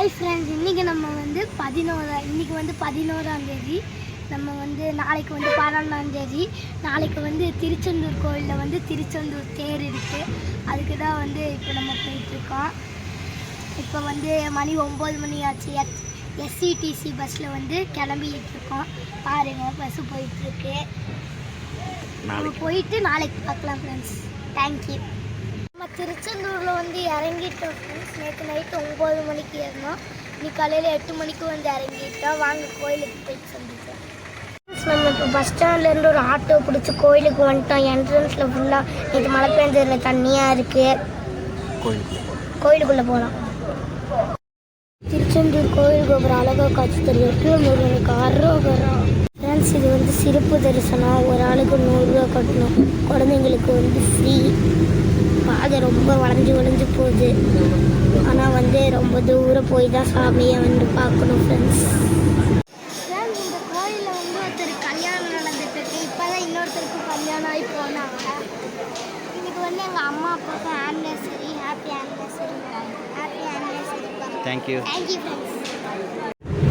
Hi friends, இன்றைக்கி நம்ம வந்து இன்றைக்கி வந்து 11ஆம் தேதி. நம்ம வந்து நாளைக்கு வந்து 12ஆம் தேதி. நாளைக்கு வந்து திருச்செந்தூர் கோயிலில் வந்து திருச்செந்தூர் தேர் இருக்குது. அதுக்கு தான் வந்து இப்போ நம்ம போயிட்டுருக்கோம். இப்போ வந்து மணி 9 மணி ஆச்சு. எஸ்சிடிசி பஸ்ஸில் வந்து கிளம்பிக்கிட்டு இருக்கோம். பாருங்கள், பஸ்ஸு போயிட்டுருக்கு. நம்ம போயிட்டு நாளைக்கு பார்க்கலாம் ஃப்ரெண்ட்ஸ். தேங்க்யூ. நம்ம திருச்செந்தூரில் வந்து இறங்கிட்டோம் ஃப்ரெண்ட்ஸ். நேற்று நைட்டு 9 மணிக்கு ஏறினோம். இன்னைக்கு காலையில் 8 மணிக்கு வந்து இறங்கிட்டோம். வாங்க கோயிலுக்கு போயிட்டு சந்திக்கலாம். நம்ம இப்போ பஸ் ஸ்டாண்ட்லேருந்து ஒரு ஆட்டோ பிடிச்சி கோயிலுக்கு வந்துட்டோம். என்ட்ரன்ஸில் ஃபுல்லாக நேற்று மழை பெஞ்சதில் தண்ணியாக இருக்குது. கோயிலுக்குள்ளே போகலாம். திருச்செந்தூர் கோயில் கோபுரம் அழகாக காட்சி தருவதற்கு முருகனுக்கு அரோகரம். ஃப்ரெண்ட்ஸ், இது வந்து சிறப்பு தரிசனம். ஒரு ஆளுக்கு 100 ரூபா கட்டணும். குழந்தைங்களுக்கு வந்து ஃப்ரீ. பாதை ரொம்ப வளைஞ்சு போகுது. ஆனால் வந்து ரொம்ப தூரம் போய் தான் சாமியை வந்து பார்க்கணும் ஃப்ரெண்ட்ஸ். இந்த கோயிலில் வந்து ஒருத்தர் கல்யாணம் நடந்துட்டுருக்கு. இப்போ தான் இன்னொருத்தருக்கு கல்யாணம் ஆகி போனாங்க. இன்னைக்கு வந்து எங்கள் அம்மா அப்பாவுக்கு anniversary. Happy anniversary. Happy anniversary. Thank you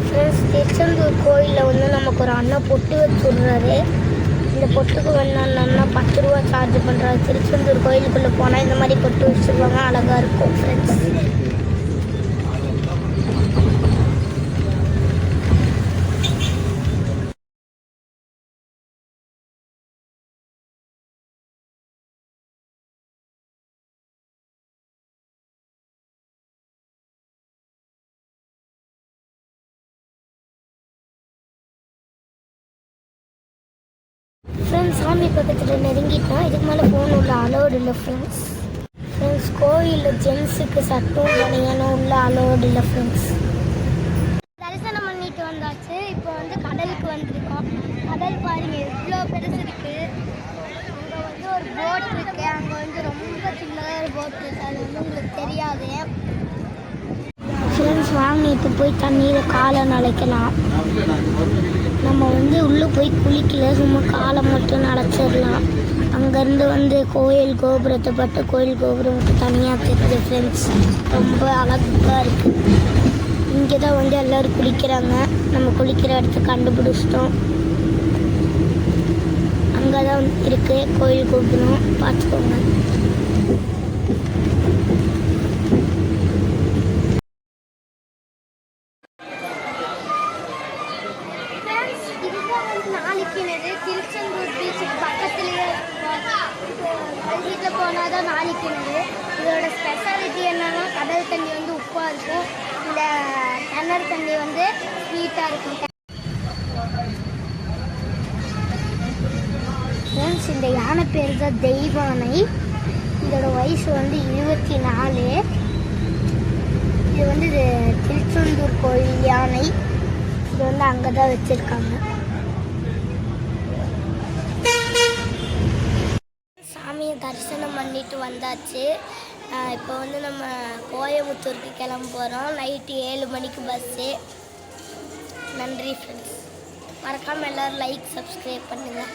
friends, Tiruchendur கோயிலில் வந்து நமக்கு ஒரு அண்ணன் பொட்டு வச்சுடுறாரு. இந்த பொட்டுக்கு வந்து அண்ணா 10 ரூபா சார்ஜ் பண்ணுறாரு. திருச்செந்தூர் கோயிலுக்குள்ளே போனால் இந்த மாதிரி பொட்டு வச்சுருவாங்க. அழகாக இருக்கும் ஃப்ரெண்ட்ஸ். ஃப்ரெண்ட்ஸ், சாமி பக்கத்தில் நெருங்கிட்டோம். இதுக்கு மேலே ஃபோன் உள்ள அலோடு இல்லை ஃப்ரெண்ட்ஸ். கோயிலில் ஜென்ஸுக்கு சட்டம் பணியனும் உள்ள அலோடு இல்லை ஃப்ரெண்ட்ஸ். தரிசனம் பண்ணிட்டு வந்தாச்சு. இப்போ வந்து கடலுக்கு வந்திருக்கோம். கடல் பாருங்கள் எவ்வளோ பெருசு இருக்குது. அங்கே வந்து ஒரு போட் இருக்குது. அங்கே வந்து ரொம்ப சின்னதாக ஒரு போட் இருக்குது. அது வந்து உங்களுக்கு தெரியாது ஃப்ரெண்ட்ஸ். வாங்க இப்போ போய் தண்ணியில் காலை நனைக்கலாம். நம்ம வந்து உள்ளே போய் குளிக்கல, சும்மா காலை மட்டும் நனைச்சிடலாம். அங்கேருந்து வந்து கோயில் கோபுரத்தை பட்டு கோயில் கோபுரம் மட்டும் தனியாக தெரியுது ஃப்ரெண்ட்ஸ். ரொம்ப அழகாக இருக்குது. இங்கே தான் வந்து எல்லோரும் குளிக்கிறாங்க. நம்ம குளிக்கிற இடத்த கண்டுபிடிச்சிட்டோம். அங்கே தான் இருக்குது கோயில் கோபுரம். பார்த்துக்கோங்க. நாளைக்கிணறு திருச்செந்தூர் பீச்சுக்கு பக்கத்துலேயே வீட்டில் போனால் தான் நாளைக்கிணறு. இதோட ஸ்பெஷாலிட்டி என்னன்னா கடல் தண்ணி வந்து உப்பாக இருக்கும். இந்த கிணறு தண்ணி வந்து ஸ்வீட்டாக இருக்கும். ஃப்ரெண்ட்ஸ், இந்த யானை பேர் தான் தெய்வானை. இதோட வயசு வந்து 24. இது வந்து திருச்செந்தூர் கோயில் யானை. இது வந்து அங்கே தான் வச்சுருக்காங்க. சாமியை தரிசனம் பண்ணிட்டு வந்தாச்சு. இப்போ வந்து நம்ம கோயம்புத்தூருக்கு கிளம்ப போகிறோம். நைட்டு 7 மணிக்கு பஸ்ஸு. நன்றி ஃப்ரெண்ட்ஸ். மறக்காமல் எல்லோரும் லைக் சப்ஸ்கிரைப் பண்ணுங்கள்.